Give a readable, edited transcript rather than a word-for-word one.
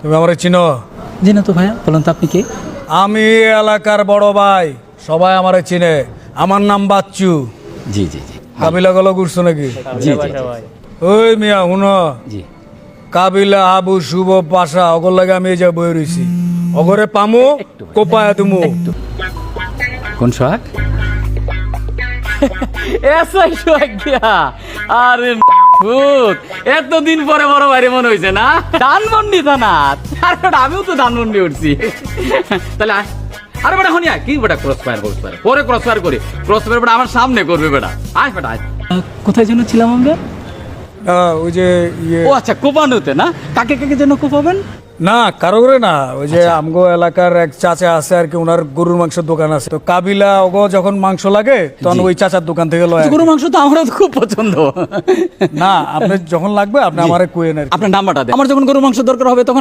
তুমি আমার চিনো? জি না তো ভাইয়া, বলুন তো আপনি কে? আমি এলাকার বড় ভাই, সবাই আমারে চিনে। আমার নাম বাচ্চু। জি জি জি কাবিলা গলা ঘুরছো নাকি? জি জি ওই মিয়া হুনো, জি। কাবিলা আবু শুভ পাশা অগর লাগে আমি এই যা বই রইছি। অগরে পামু কোপায়া তুমু। কোন সোহাগ? এসআই সোহাগ দিয়া। আরে ভূত, এতদিন পরে বড় বাইরে মনে হয়েছে না? ধানমন্ডি থানা। আরে বেটা, আমিও তো ধানমন্ডি উঠছি। তাহলে আয়। আরে বেটা শুনি আয়, কি বেটা ক্রস ফায়ার পরে ক্রস ফায়ার করি। ক্রস ফায়ার বেটা আমার সামনে করবে বেটা। আয় বেটা আয়। কোথায় যেন ছিলাম আমরা? ওই যে ইয়ে ও আচ্ছা, কোপানোতে না? কাকে কাকে যেন কোপাবেন? না, কারো করে না। ওই যে আমগো এলাকার এক চাচা আছে আর কি, ওনার গরুর মাংসের দোকান আছে। তো কাবিলা ওগো যখন মাংস লাগে তখন ওই চাচার দোকান থেকে লয়। গরু মাংস তো আমারও খুব পছন্দ। না, আপনি যখন লাগবে আপনি আমারে কুয়েন। আপনার নাম্বারটা দেন। আমার যখন গরু মাংস দরকার হবে তখন